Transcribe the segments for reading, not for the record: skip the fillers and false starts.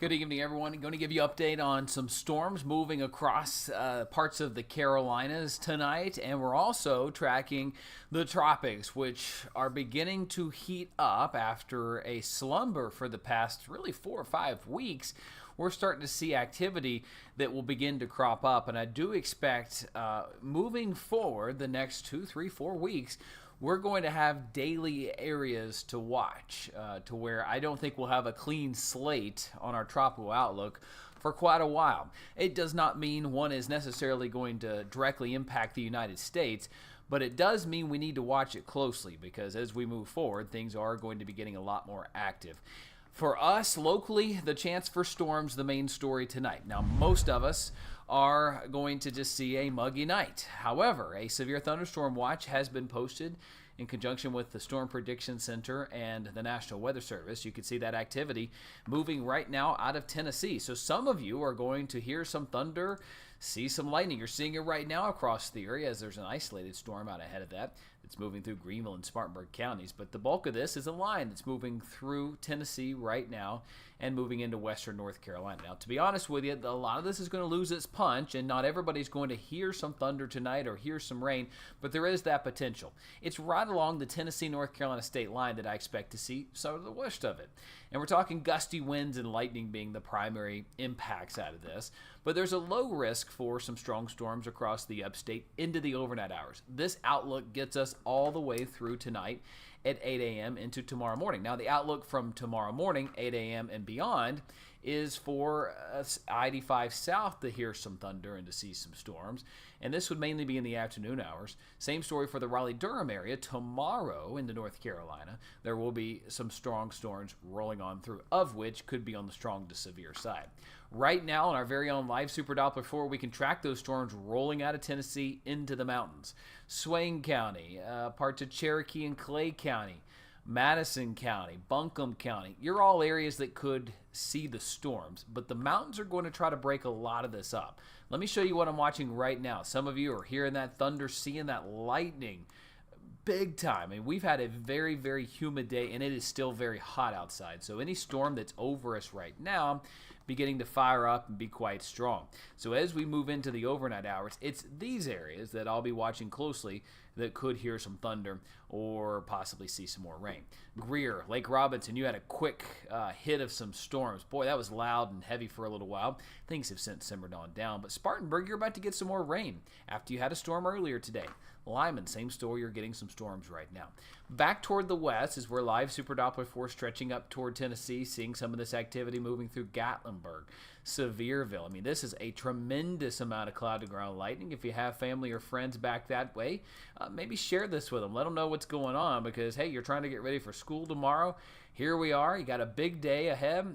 Good evening, everyone. I'm going to give you an update on some storms moving across parts of the Carolinas tonight, and we're also tracking the tropics, which are beginning to heat up after a slumber for the past really 4 or 5 weeks. We're starting to see activity that will begin to crop up, and I do expect moving forward the next 2, 3, 4 weeks, we're going to have daily areas to watch to where I don't think we'll have a clean slate on our tropical outlook for quite a while. It does not mean one is necessarily going to directly impact the United States, but it does mean we need to watch it closely because as we move forward, things are going to be getting a lot more active. For us, locally, the chance for storms, the main story tonight. Now, most of us are going to just see a muggy night. However, a severe thunderstorm watch has been posted in conjunction with the Storm Prediction Center and the National Weather Service. You can see that activity moving right now out of Tennessee. So some of you are going to hear some thunder, see some lightning. You're seeing it right now across the area as there's an isolated storm out ahead of that. It's moving through Greenville and Spartanburg counties, but the bulk of this is a line that's moving through Tennessee right now and moving into western North Carolina. Now, to be honest with you, a lot of this is going to lose its punch, and not everybody's going to hear some thunder tonight or hear some rain, but there is that potential. It's right along the Tennessee-North Carolina state line that I expect to see some of the worst of it. And we're talking gusty winds and lightning being the primary impacts out of this, but there's a low risk for some strong storms across the upstate into the overnight hours. This outlook gets us all the way through tonight at 8 a.m. into tomorrow morning. Now, the outlook from tomorrow morning, 8 a.m. and beyond, is for I-85 south to hear some thunder and to see some storms. And this would mainly be in the afternoon hours. Same story for the Raleigh-Durham area. Tomorrow into North Carolina, there will be some strong storms rolling on through, of which could be on the strong to severe side. Right now, on our very own live Super Doppler 4, we can track those storms rolling out of Tennessee into the mountains. Swain County, parts of Cherokee and Clay County, Madison County, Buncombe County. You're all areas that could see the storms, but the mountains are going to try to break a lot of this up. Let me show you what I'm watching right now. Some of you are hearing that thunder, seeing that lightning big time. I mean, we've had a very, very humid day, and it is still very hot outside. So any storm that's over us right now beginning to fire up and be quite strong. So as we move into the overnight hours, it's these areas that I'll be watching closely that could hear some thunder or possibly see some more rain. Greer, Lake Robinson, you had a quick hit of some storms. Boy, that was loud and heavy for a little while. Things have since simmered on down. But Spartanburg, you're about to get some more rain after you had a storm earlier today. Lyman, same story, you're getting some storms right now. Back toward the west is where live Super Doppler 4 stretching up toward Tennessee, seeing some of this activity moving through Gatlinburg, Sevierville. I mean, this is a tremendous amount of cloud-to-ground lightning. If you have family or friends back that way, maybe share this with them. Let them know what's going on because, hey, you're trying to get ready for school tomorrow. Here we are. You got a big day ahead.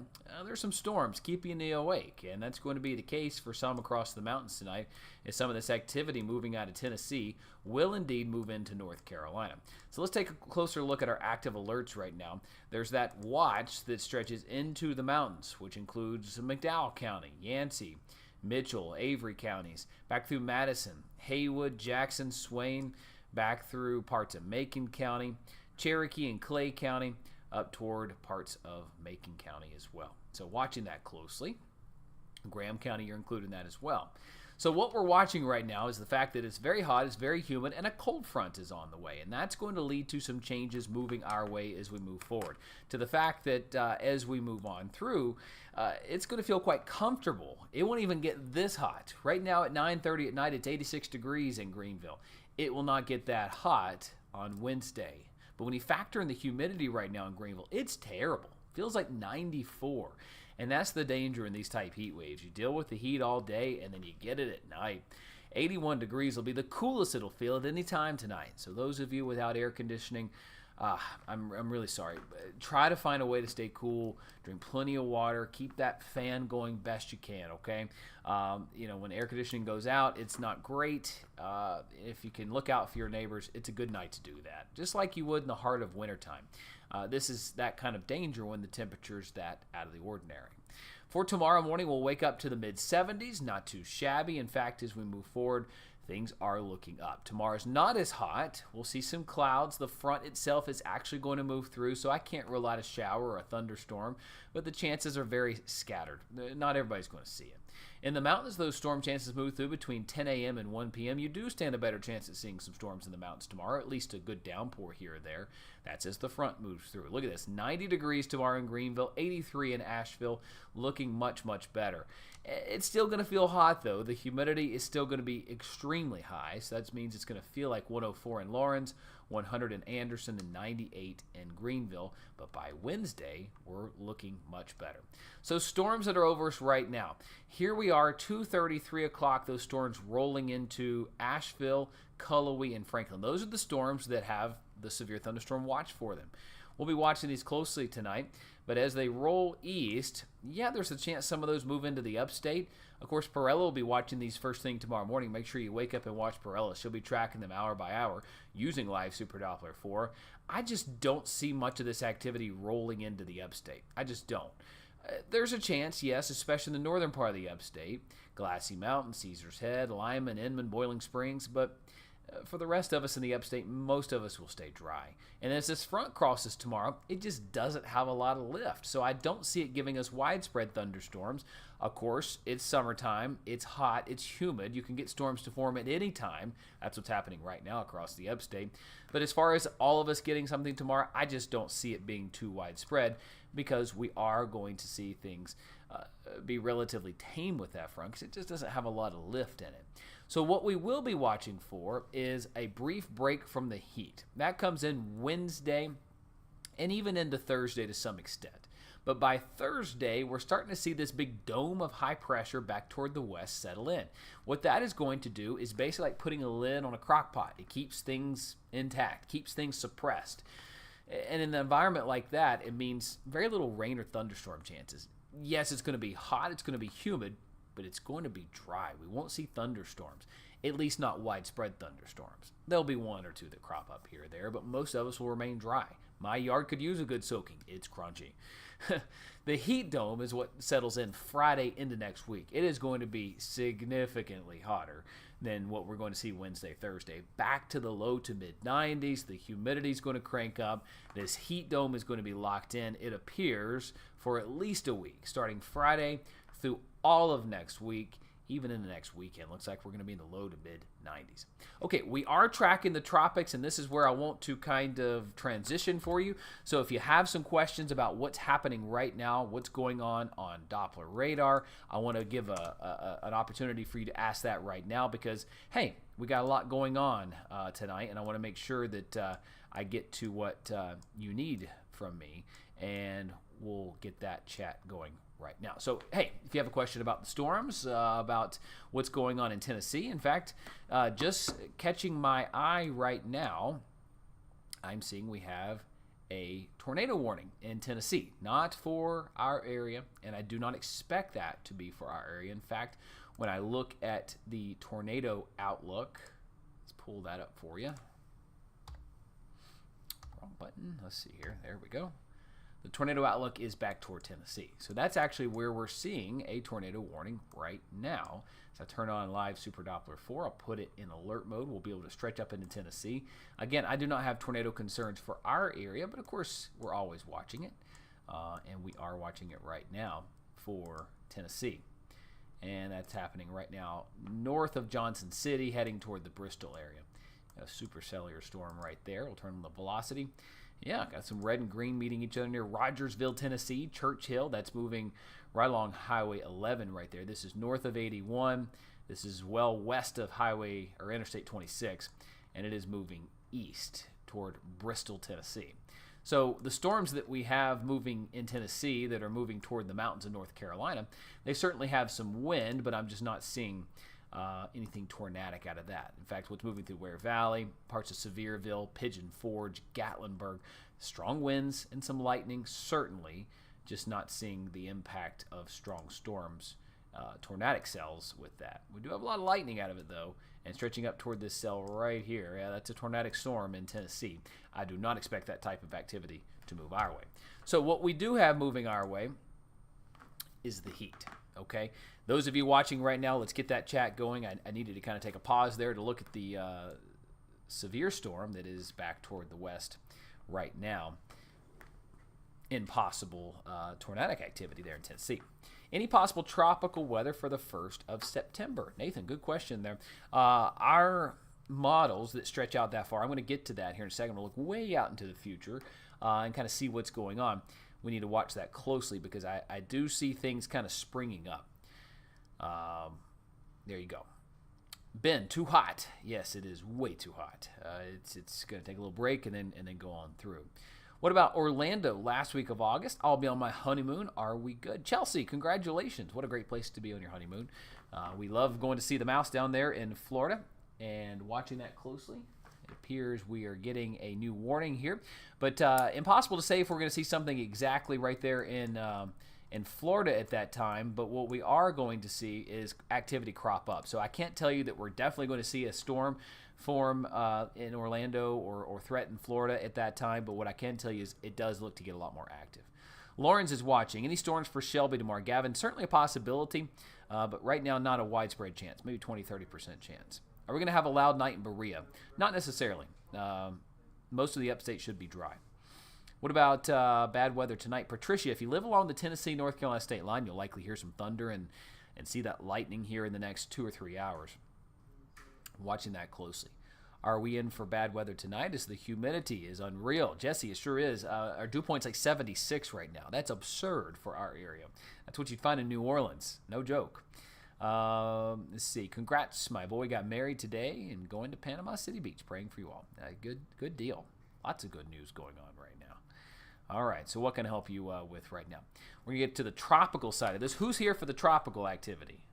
There's some storms keeping you awake, and that's going to be the case for some across the mountains tonight as some of this activity moving out of Tennessee will indeed move into North Carolina. So let's take a closer look at our active alerts right now. There's that watch that stretches into the mountains, which includes McDowell County, Yancey, Mitchell, Avery counties, back through Madison, Haywood, Jackson, Swain, back through parts of Macon County, Cherokee and Clay County, up toward parts of Macon County as well. So watching that closely. Graham County, you're included in that as well. So what we're watching right now is the fact that it's very hot, it's very humid, and a cold front is on the way. And that's going to lead to some changes moving our way as we move forward. To the fact that as we move on through, it's going to feel quite comfortable. It won't even get this hot. Right now at 9:30 at night, it's 86 degrees in Greenville. It will not get that hot on Wednesday. But when you factor in the humidity right now in Greenville, it's terrible. Feels like 94. And that's the danger in these type heat waves. You deal with the heat all day, and then you get it at night. 81 degrees will be the coolest it'll feel at any time tonight. So those of you without air conditioning, I'm really sorry. Try to find a way to stay cool. Drink plenty of water. Keep that fan going best you can, okay? When air conditioning goes out, it's not great. If you can look out for your neighbors, it's a good night to do that, just like you would in the heart of wintertime. This is that kind of danger when the temperature's that out of the ordinary. For tomorrow morning, we'll wake up to the mid-70s, not too shabby. In fact, as we move forward, things are looking up. Tomorrow's not as hot. We'll see some clouds. The front itself is actually going to move through, so I can't rule out a shower or a thunderstorm, but the chances are very scattered. Not everybody's going to see it. In the mountains, those storm chances move through between 10 a.m. and 1 p.m. You do stand a better chance at seeing some storms in the mountains tomorrow, at least a good downpour here or there. That's as the front moves through. Look at this, 90 degrees tomorrow in Greenville, 83 in Asheville, looking much, much better. It's still going to feel hot, though. The humidity is still going to be extremely high, so that means it's going to feel like 104 in Lawrence, 100 in Anderson, and 98 in Greenville. But by Wednesday, we're looking much better. So storms that are over us right now. Here we are, 2:30, 3 o'clock, those storms rolling into Asheville, Cullowhee, and Franklin. Those are the storms that have the severe thunderstorm watch for them. We'll be watching these closely tonight, but as they roll east, yeah, there's a chance some of those move into the upstate. Of course, Perella will be watching these first thing tomorrow morning. Make sure you wake up and watch Perella. She'll be tracking them hour by hour using Live Super Doppler 4. I just don't see much of this activity rolling into the upstate. I just don't. There's a chance, yes, especially in the northern part of the upstate. Glassy Mountain, Caesars Head, Lyman, Inman, Boiling Springs, but for the rest of us in the upstate, most of us will stay dry. And as this front crosses tomorrow, it just doesn't have a lot of lift. So I don't see it giving us widespread thunderstorms. Of course, it's summertime, it's hot, it's humid. You can get storms to form at any time. That's what's happening right now across the upstate. But as far as all of us getting something tomorrow, I just don't see it being too widespread because we are going to see things be relatively tame with that front because it just doesn't have a lot of lift in it. So what we will be watching for is a brief break from the heat. That comes in Wednesday and even into Thursday to some extent. But by Thursday, we're starting to see this big dome of high pressure back toward the west settle in. What that is going to do is basically like putting a lid on a crock pot. It keeps things intact, keeps things suppressed. And in an environment like that, it means very little rain or thunderstorm chances. Yes, it's going to be hot, it's going to be humid, but it's going to be dry. We won't see thunderstorms, at least not widespread thunderstorms. There'll be one or two that crop up here or there, but most of us will remain dry. My yard could use a good soaking. It's crunchy. The heat dome is what settles in Friday into next week. It is going to be significantly hotter than what we're going to see Wednesday, Thursday. Back to the low to mid-90s. The humidity is going to crank up. This heat dome is going to be locked in, it appears, for at least a week, starting Friday through all of next week, even in the next weekend. Looks like we're going to be in the low to mid-90s. Okay, we are tracking the tropics, and this is where I want to kind of transition for you. So if you have some questions about what's happening right now, what's going on Doppler radar, I want to give an opportunity for you to ask that right now because, hey, we got a lot going on tonight, and I want to make sure that I get to what you need from me, and we'll get that chat going right now. So, hey, if you have a question about the storms, about what's going on in Tennessee, in fact, just catching my eye right now, I'm seeing we have a tornado warning in Tennessee, not for our area, and I do not expect that to be for our area. In fact, when I look at the tornado outlook, let's pull that up for you. Wrong button. Let's see here. There we go. The tornado outlook is back toward Tennessee. So that's actually where we're seeing a tornado warning right now. So I turn on Live Super Doppler 4. I'll put it in alert mode. We'll be able to stretch up into Tennessee. Again, I do not have tornado concerns for our area, but of course, we're always watching it. And we are watching it right now for Tennessee. And that's happening right now north of Johnson City, heading toward the Bristol area. A supercellular storm right there. We'll turn on the velocity. Yeah, got some red and green meeting each other near Rogersville, Tennessee. Churchill, that's moving right along Highway 11 right there. This is north of 81. This is well west of Highway or Interstate 26, and it is moving east toward Bristol, Tennessee. So the storms that we have moving in Tennessee that are moving toward the mountains of North Carolina, they certainly have some wind, but I'm just not seeing anything tornadic out of that. In fact, what's moving through Ware Valley, parts of Sevierville, Pigeon Forge, Gatlinburg, strong winds and some lightning, certainly, just not seeing the impact of strong storms, tornadic cells with that. We do have a lot of lightning out of it, though, and stretching up toward this cell right here. Yeah, that's a tornadic storm in Tennessee. I do not expect that type of activity to move our way. So what we do have moving our way is the heat, okay? Those of you watching right now, let's get that chat going. I needed to kind of take a pause there to look at the severe storm that is back toward the west right now in possible tornadic activity there in Tennessee. Any possible tropical weather for the 1st of September? Nathan, good question there. Our models that stretch out that far, I'm going to get to that here in a second. We'll look way out into the future and kind of see what's going on. We need to watch that closely because I do see things kind of springing up. There you go. Ben, too hot. Yes, it is way too hot. It's going to take a little break and then go on through. What about Orlando last week of August? I'll be on my honeymoon. Are we good? Chelsea, congratulations. What a great place to be on your honeymoon. We love going to see the mouse down there in Florida and watching that closely. It appears we are getting a new warning here, but impossible to say if we're going to see something exactly right there in Florida at that time, but what we are going to see is activity crop up. So I can't tell you that we're definitely going to see a storm form in Orlando or threaten Florida at that time, but what I can tell you is it does look to get a lot more active. Lawrence is watching. Any storms for Shelby tomorrow? Gavin, certainly a possibility, but right now not a widespread chance, maybe 20-30% chance. Are we going to have a loud night in Berea? Not necessarily. Most of the upstate should be dry. What about bad weather tonight? Patricia, if you live along the Tennessee-North Carolina state line, you'll likely hear some thunder and see that lightning here in the next 2 or 3 hours. Watching that closely. Are we in for bad weather tonight? As the humidity is unreal. Jesse, it sure is. Our dew point's like 76 right now. That's absurd for our area. That's what you'd find in New Orleans. No joke. Let's see. Congrats. My boy got married today and going to Panama City Beach. Praying for you all. Good deal. Lots of good news going on right now. All right, so what can I help you with right now? We're going to get to the tropical side of this. Who's here for the tropical activity?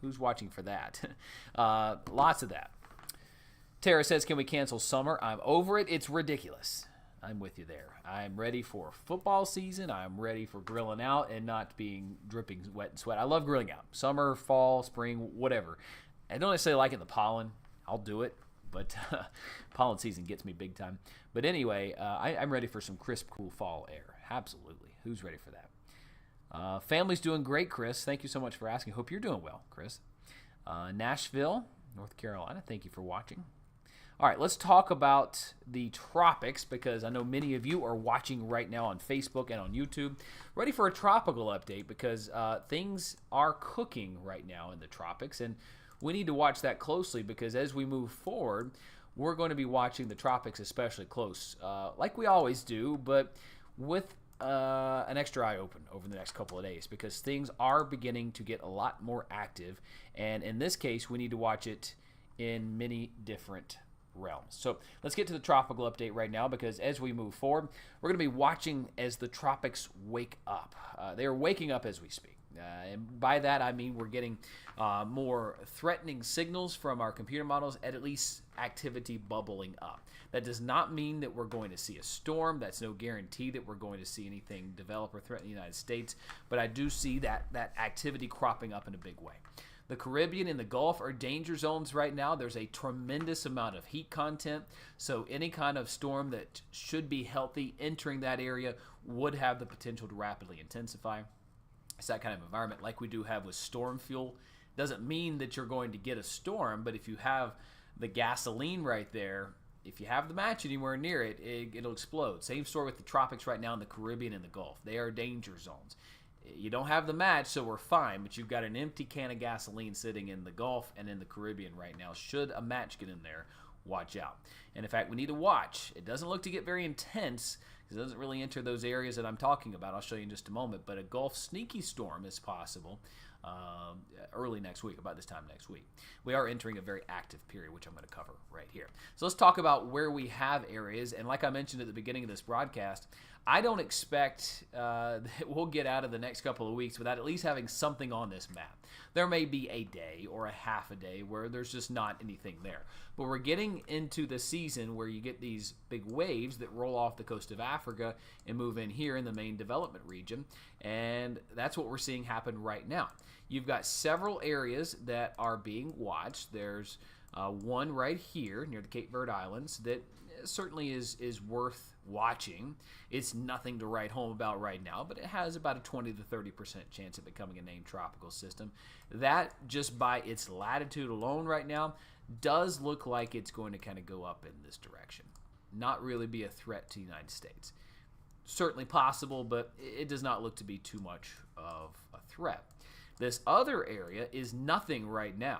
Who's watching for that? Lots of that. Tara says, can we cancel summer? I'm over it. It's ridiculous. I'm with you there. I'm ready for football season. I'm ready for grilling out and not being dripping wet and sweat. I love grilling out. Summer, fall, spring, whatever. I don't necessarily like it in the pollen. I'll do it, but pollen season gets me big time. But anyway, I'm ready for some crisp, cool fall air. Absolutely. Who's ready for that? Family's doing great, Chris. Thank you so much for asking. Hope you're doing well, Chris. Nashville, North Carolina. Thank you for watching. All right, let's talk about the tropics because I know many of you are watching right now on Facebook and on YouTube. Ready for a tropical update because things are cooking right now in the tropics, and we need to watch that closely because as we move forward, we're going to be watching the tropics especially close, like we always do, but with an extra eye open over the next couple of days because things are beginning to get a lot more active, and in this case, we need to watch it in many different realms. So let's get to the tropical update right now because as we move forward, we're going to be watching as the tropics wake up. They are waking up as we speak. And by that, I mean we're getting more threatening signals from our computer models, at least activity bubbling up. That does not mean that we're going to see a storm. That's no guarantee that we're going to see anything develop or threaten the United States. But I do see that activity cropping up in a big way. The Caribbean and the Gulf are danger zones right now. There's a tremendous amount of heat content. So any kind of storm that should be healthy entering that area would have the potential to rapidly intensify. It's that kind of environment like we do have with storm fuel. Doesn't mean that you're going to get a storm, but if you have the gasoline right there, if you have the match anywhere near it, it'll explode. Same story with the tropics right now in the Caribbean and the Gulf. They are danger zones. You don't have the match, so we're fine, but you've got an empty can of gasoline sitting in the Gulf and in the Caribbean right now. Should a match get in there, watch out. And in fact, we need to watch. It doesn't look to get very intense because it doesn't really enter those areas that I'm talking about. I'll show you in just a moment, but a Gulf sneaky storm is possible early next week, about this time next week. We are entering a very active period, which I'm going to cover right here. So let's talk about where we have areas. And like I mentioned at the beginning of this broadcast, I don't expect that we'll get out of the next couple of weeks without at least having something on this map. There may be a day or a half a day where there's just not anything there. But we're getting into the season where you get these big waves that roll off the coast of Africa and move in here in the main development region. And that's what we're seeing happen right now. You've got several areas that are being watched. There's One right here near the Cape Verde Islands that certainly is worth watching. It's nothing to write home about right now, but it has about a 20 to 30% chance of becoming a named tropical system. That, just by its latitude alone right now, does look like it's going to kind of go up in this direction. Not really be a threat to the United States. Certainly possible, but it does not look to be too much of a threat. This other area is nothing right now.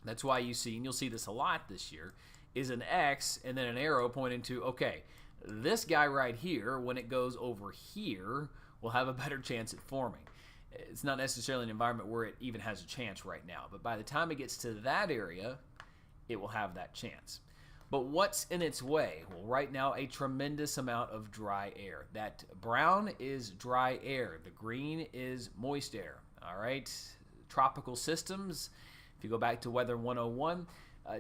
That's why you see, and you'll see this a lot this year, is an X and then an arrow pointing to, okay, this guy right here, when it goes over here, will have a better chance at forming. It's not necessarily an environment where it even has a chance right now, but by the time it gets to that area, it will have that chance. But what's in its way? Well, right now, a tremendous amount of dry air. That brown is dry air. The green is moist air. All right? Tropical systems, if you go back to Weather 101,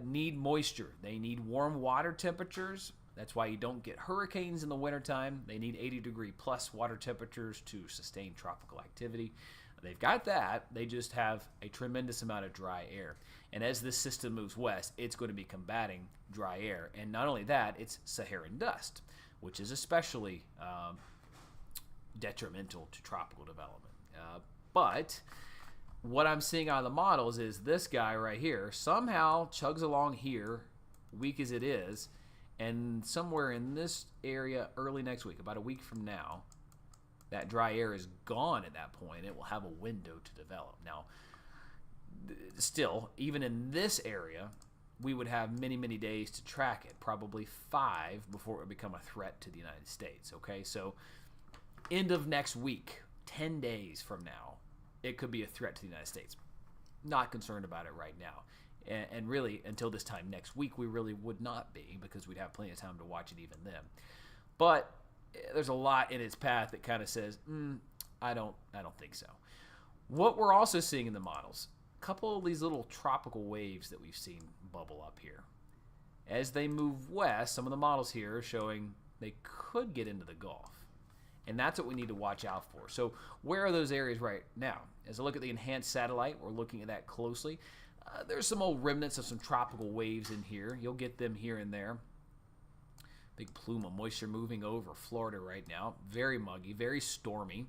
need moisture. They need warm water temperatures. That's why you don't get hurricanes in the wintertime. They need 80-degree plus water temperatures to sustain tropical activity. They've got that. They just have a tremendous amount of dry air. And as this system moves west, it's going to be combating dry air. And not only that, it's Saharan dust, which is especially detrimental to tropical development. But what I'm seeing out of the models is this guy right here somehow chugs along here, weak as it is, and somewhere in this area early next week, about a week from now, that dry air is gone at that point. It will have a window to develop. Now, still, even in this area, we would have many, many days to track it, probably 5 before it would become a threat to the United States, okay? So, end of next week, 10 days from now, it could be a threat to the United States. Not concerned about it right now. And really, until this time next week, we really would not be, because we'd have plenty of time to watch it even then. But there's a lot in its path that kind of says, I don't think so. What we're also seeing in the models, a couple of these little tropical waves that we've seen bubble up here. As they move west, some of the models here are showing they could get into the Gulf. And that's what we need to watch out for. So where are those areas right now? As I look at the enhanced satellite, we're looking at that closely. There's some old remnants of some tropical waves in here. You'll get them here and there. Big plume of moisture moving over Florida right now. Very muggy, very stormy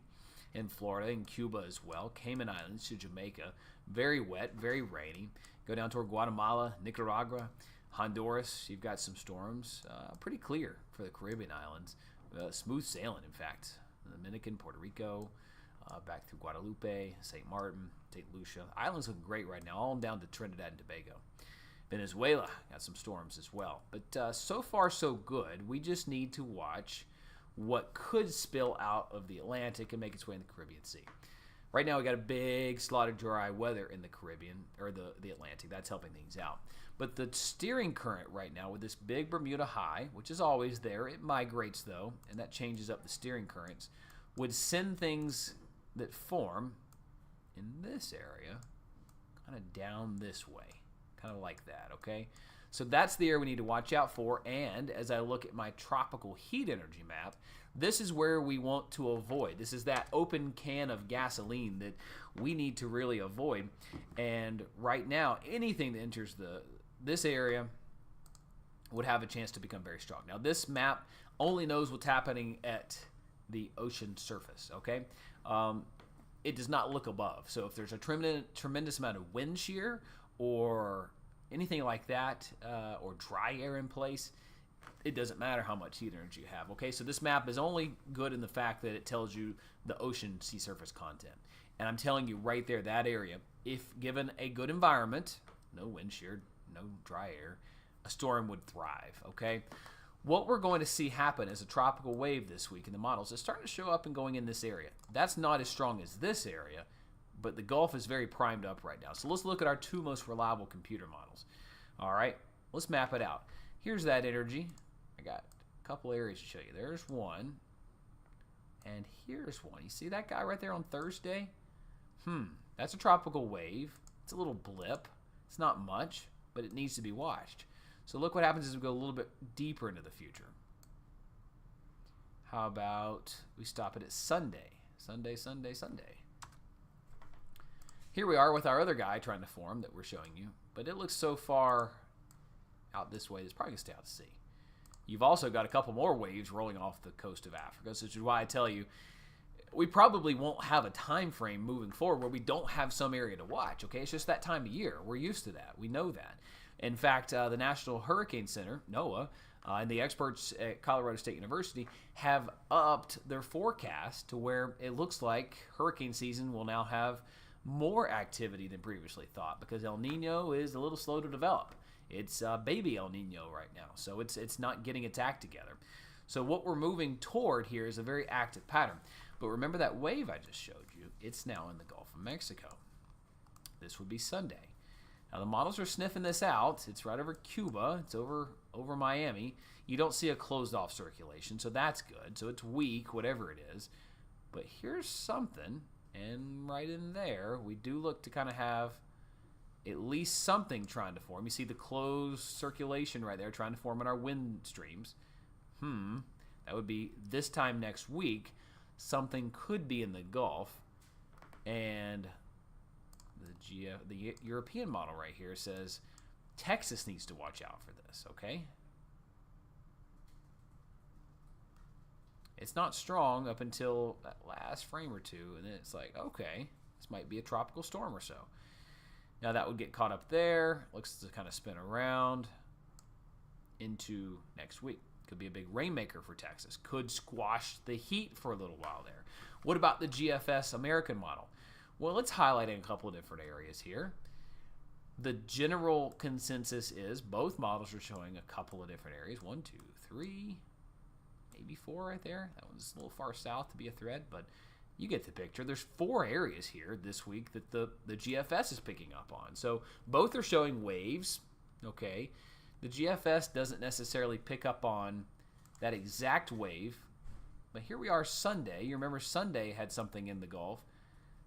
in Florida and Cuba as well. Cayman Islands to Jamaica. Very wet, very rainy. Go down toward Guatemala, Nicaragua, Honduras. You've got some storms. Pretty clear for the Caribbean islands. Smooth sailing, in fact. Dominican, Puerto Rico, back through Guadalupe, St. Martin, St. Lucia. Islands looking great right now, all down to Trinidad and Tobago. Venezuela got some storms as well. But so far, so good. We just need to watch what could spill out of the Atlantic and make its way in the Caribbean Sea. Right now, we got a big slot of dry weather in the Caribbean, or the Atlantic. That's helping things out. But the steering current right now with this big Bermuda high, which is always there, it migrates though, and that changes up the steering currents, would send things that form in this area kind of down this way. Kind of like that, okay? So that's the area we need to watch out for. And as I look at my tropical heat energy map, this is where we want to avoid. This is that open can of gasoline that we need to really avoid. And right now, anything that enters this area would have a chance to become very strong. Now, this map only knows what's happening at the ocean surface, okay? It does not look above. So if there's a tremendous amount of wind shear or anything like that, or dry air in place, it doesn't matter how much heat energy you have, okay? So this map is only good in the fact that it tells you the ocean sea surface content. And I'm telling you right there, that area, if given a good environment, no wind shear, no dry air, a storm would thrive, okay? What we're going to see happen is a tropical wave this week in the models is starting to show up and going in this area. That's not as strong as this area, but the Gulf is very primed up right now. So let's look at our 2 most reliable computer models. All right, let's map it out. Here's that energy. I got a couple areas to show you. There's one, and here's one. You see that guy right there on Thursday? That's a tropical wave. It's a little blip. It's not much, but it needs to be watched. So look what happens as we go a little bit deeper into the future. How about we stop it at Sunday? Sunday. Here we are with our other guy trying to form that we're showing you. but it looks so far out this way, it's probably going to stay out to sea. You've also got a couple more waves rolling off the coast of Africa, which is why I tell you, we probably won't have a time frame moving forward where we don't have some area to watch, okay? It's just that time of year. We're used to that. We know that. In fact, the National Hurricane Center, NOAA, and the experts at Colorado State University have upped their forecast to where it looks like hurricane season will now have more activity than previously thought, because El Nino is a little slow to develop. It's baby El Nino right now, so it's not getting its act together. So what we're moving toward here is a very active pattern. But remember that wave I just showed you? It's now in the Gulf of Mexico. This would be Sunday. Now the models are sniffing this out. It's right over Cuba. It's over Miami. You don't see a closed off circulation, so that's good. So it's weak, whatever it is. But here's something, and right in there, we do look to kind of have at least something trying to form. You see the closed circulation right there trying to form in our wind streams. That would be this time next week. Something could be in the Gulf, and the European model right here says Texas needs to watch out for this, okay? It's not strong up until that last frame or two, and then it's like, okay, this might be a tropical storm or so. Now that would get caught up there, looks to kind of spin around into next week. Could be a big rainmaker for Texas. Could squash the heat for a little while there. What about the GFS American model? Well, it's highlighting a couple of different areas here. The general consensus is both models are showing a couple of different areas. 1, 2, 3, maybe 4 right there. That one's a little far south to be a threat, but you get the picture. There's 4 areas here this week that the GFS is picking up on. So both are showing waves, okay? The GFS doesn't necessarily pick up on that exact wave, but here we are Sunday. You remember Sunday had something in the Gulf.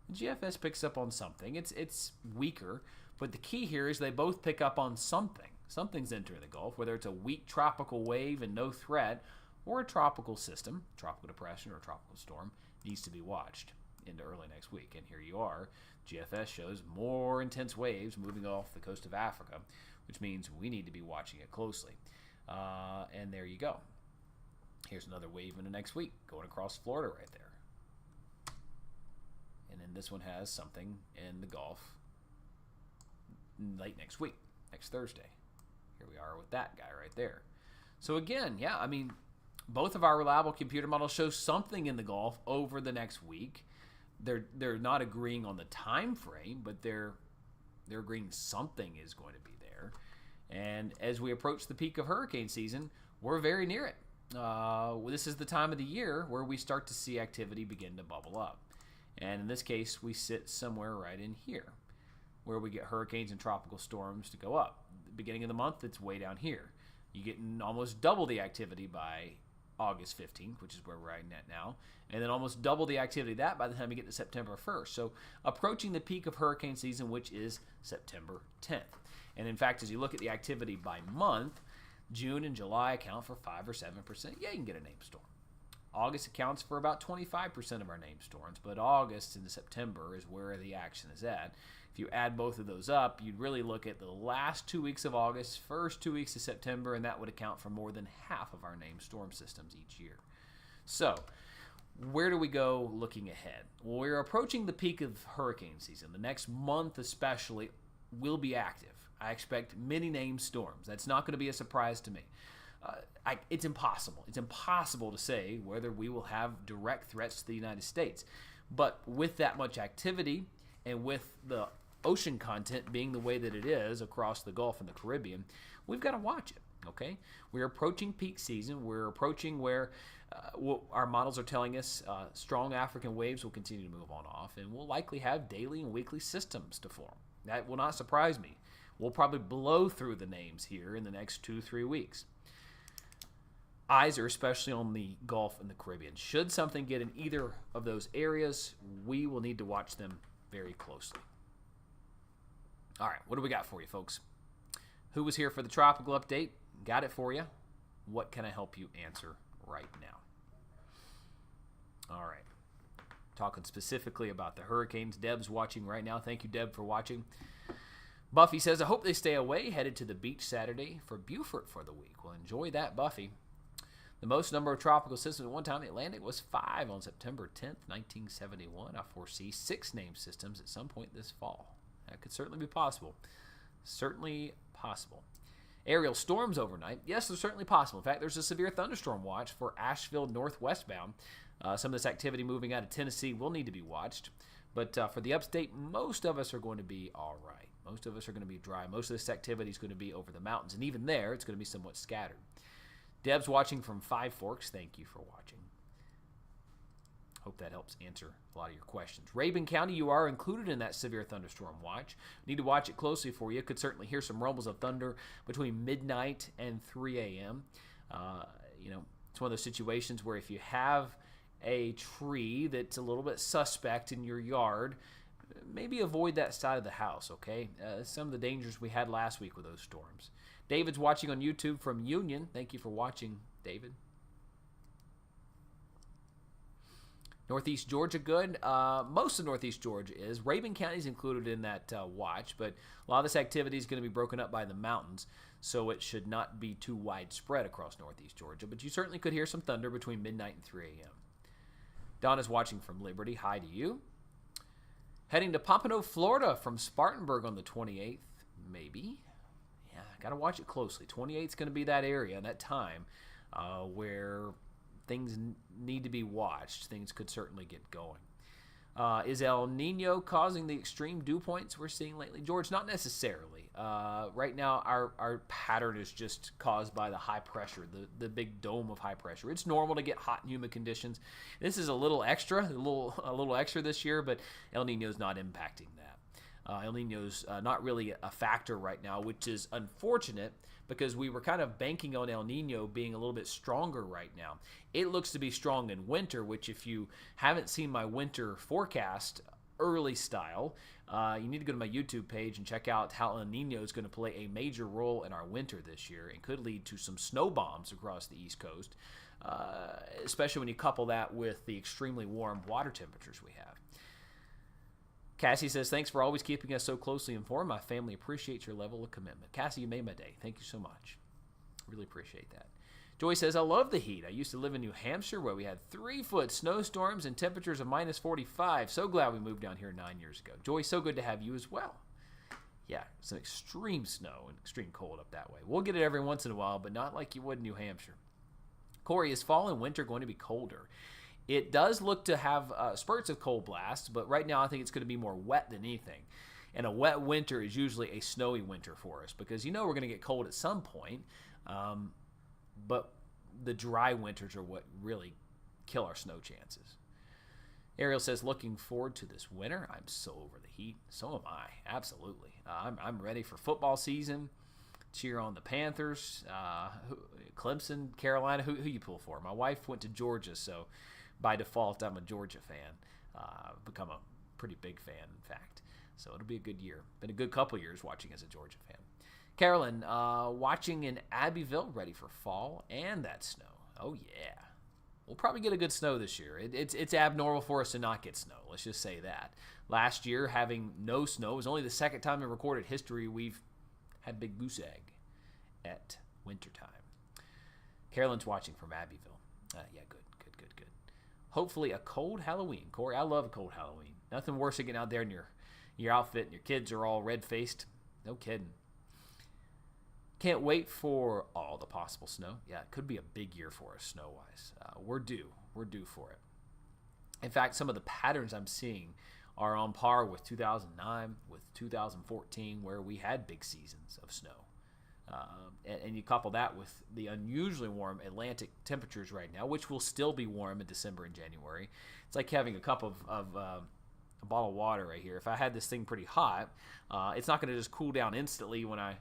The GFS picks up on something. It's weaker, but the key here is they both pick up on something. Something's entering the Gulf, whether it's a weak tropical wave and no threat, or a tropical system, tropical depression or a tropical storm, needs to be watched into early next week. And here you are. GFS shows more intense waves moving off the coast of Africa, which means we need to be watching it closely. And there you go. Here's another wave in the next week going across Florida right there. And then this one has something in the Gulf late next week, next Thursday. Here we are with that guy right there. So again, yeah, I mean, both of our reliable computer models show something in the Gulf over the next week. They're not agreeing on the time frame, but they're agreeing something is going to be there. And as we approach the peak of hurricane season, we're very near it. This is the time of the year where we start to see activity begin to bubble up. And in this case, we sit somewhere right in here, where we get hurricanes and tropical storms to go up. The beginning of the month, it's way down here. You get almost double the activity by August 15th, which is where we're at now, and then almost double the activity that by the time you get to September 1st. So approaching the peak of hurricane season, which is September 10th. And in fact, as you look at the activity by month, June and July account for 5 or 7%. Yeah, you can get a named storm. August accounts for about 25% of our named storms, but August into September is where the action is at. If you add both of those up, you'd really look at the last 2 weeks of August, first 2 weeks of September, and that would account for more than half of our named storm systems each year. So, where do we go looking ahead? Well, we're approaching the peak of hurricane season. The next month especially will be active. I expect many named storms. That's not going to be a surprise to me. It's impossible. It's impossible to say whether we will have direct threats to the United States. But with that much activity and with the ocean content being the way that it is across the Gulf and the Caribbean, we've got to watch it, okay? We're approaching peak season. We're approaching where what our models are telling us strong African waves will continue to move on off, and we'll likely have daily and weekly systems to form. That will not surprise me. We'll probably blow through the names here in the next 2-3 weeks. Eyes are especially on the Gulf and the Caribbean. Should something get in either of those areas, we will need to watch them very closely. All right, what do we got for you, folks? Who was here for the tropical update? Got it for you. What can I help you answer right now? All right. Talking specifically about the hurricanes. Deb's watching right now. Thank you, Deb, for watching. Buffy says, I hope they stay away, headed to the beach Saturday for Beaufort for the week. Well, enjoy that, Buffy. The most number of tropical systems at one time in the Atlantic was 5 on September 10th, 1971. I foresee 6 named systems at some point this fall. That could certainly be possible. Certainly possible. Aerial storms overnight. Yes, they're certainly possible. In fact, there's a severe thunderstorm watch for Asheville northwestbound. Some of this activity moving out of Tennessee will need to be watched. But for the upstate, most of us are going to be all right. Most of us are going to be dry. Most of this activity is going to be over the mountains. And even there, it's going to be somewhat scattered. Deb's watching from Five Forks. Thank you for watching. Hope that helps answer a lot of your questions. Rabun County, you are included in that severe thunderstorm watch. Need to watch it closely for you. Could certainly hear some rumbles of thunder between midnight and 3 a.m. It's one of those situations where if you have a tree that's a little bit suspect in your yard, maybe avoid that side of the house, okay? Some of the dangers we had last week with those storms. David's watching on YouTube from Union. Thank you for watching, David. Northeast Georgia, good. Most of Northeast Georgia is. Rabun County is included in that watch, but a lot of this activity is going to be broken up by the mountains, so it should not be too widespread across Northeast Georgia, but you certainly could hear some thunder between midnight and 3 a.m. Donna's watching from Liberty. Hi to you. Heading to Pompano, Florida from Spartanburg on the 28th. Maybe. Yeah, got to watch it closely. 28th is going to be that area and that time where things need to be watched. Things could certainly get going. Is El Nino causing the extreme dew points we're seeing lately? George, not necessarily. Right now, our pattern is just caused by the high pressure, the big dome of high pressure. It's normal to get hot and humid conditions. This is a little extra this year, but El Nino's not impacting that. El Nino's not really a factor right now, which is unfortunate because we were kind of banking on El Nino being a little bit stronger right now. It looks to be strong in winter, which if you haven't seen my winter forecast early style, you need to go to my YouTube page and check out how El Nino is going to play a major role in our winter this year and could lead to some snow bombs across the East Coast, especially when you couple that with the extremely warm water temperatures we have. Cassie says, thanks for always keeping us so closely informed. My family appreciates your level of commitment. Cassie, you made my day. Thank you so much. Really appreciate that. Joy says, I love the heat. I used to live in New Hampshire where we had 3-foot snowstorms and temperatures of minus 45. So glad we moved down here 9 years ago. Joy, so good to have you as well. Yeah, some extreme snow and extreme cold up that way. We'll get it every once in a while, but not like you would in New Hampshire. Corey, is fall and winter going to be colder? It does look to have spurts of cold blasts, but right now I think it's going to be more wet than anything. And a wet winter is usually a snowy winter for us because we're going to get cold at some point, but the dry winters are what really kill our snow chances. Ariel says, looking forward to this winter. I'm so over the heat. So am I. Absolutely. I'm ready for football season. Cheer on the Panthers. Clemson, Carolina. Who you pull for? My wife went to Georgia, so by default, I'm a Georgia fan. I've become a pretty big fan, in fact. So it'll be a good year. Been a good couple years watching as a Georgia fan. Carolyn, watching in Abbeville, ready for fall and that snow. Oh, yeah. We'll probably get a good snow this year. It's abnormal for us to not get snow. Let's just say that. Last year, having no snow was only the second time in recorded history we've had big goose egg at wintertime. Carolyn's watching from Abbeville. Yeah, good. Hopefully a cold Halloween. Corey, I love a cold Halloween. Nothing worse than getting out there in your outfit and your kids are all red-faced. No kidding. Can't wait for all the possible snow. Yeah, it could be a big year for us snow-wise. We're due for it. In fact, some of the patterns I'm seeing are on par with 2009, with 2014, where we had big seasons of snow. And you couple that with the unusually warm Atlantic temperatures right now, which will still be warm in December and January. It's like having a cup of a bottle of water right here. If I had this thing pretty hot, it's not going to just cool down instantly when I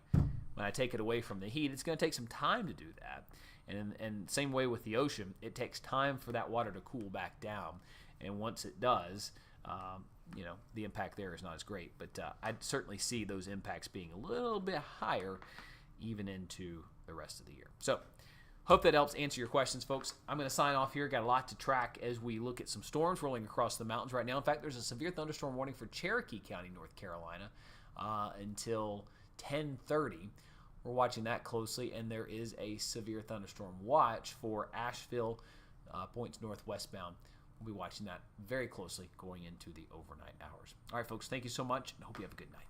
take it away from the heat. It's going to take some time to do that. And same way with the ocean, it takes time for that water to cool back down. And once it does, the impact there is not as great. But I'd certainly see those impacts being a little bit higher even into the rest of the year. So hope that helps answer your questions, folks. I'm going to sign off here. Got a lot to track as we look at some storms rolling across the mountains right now. In fact, there's a severe thunderstorm warning for Cherokee County, North Carolina. until 10:30. We're watching that closely, and there is a severe thunderstorm watch for Asheville, points northwestbound. We'll be watching that very closely going into the overnight hours. All right, folks, thank you so much, and I hope you have a good night.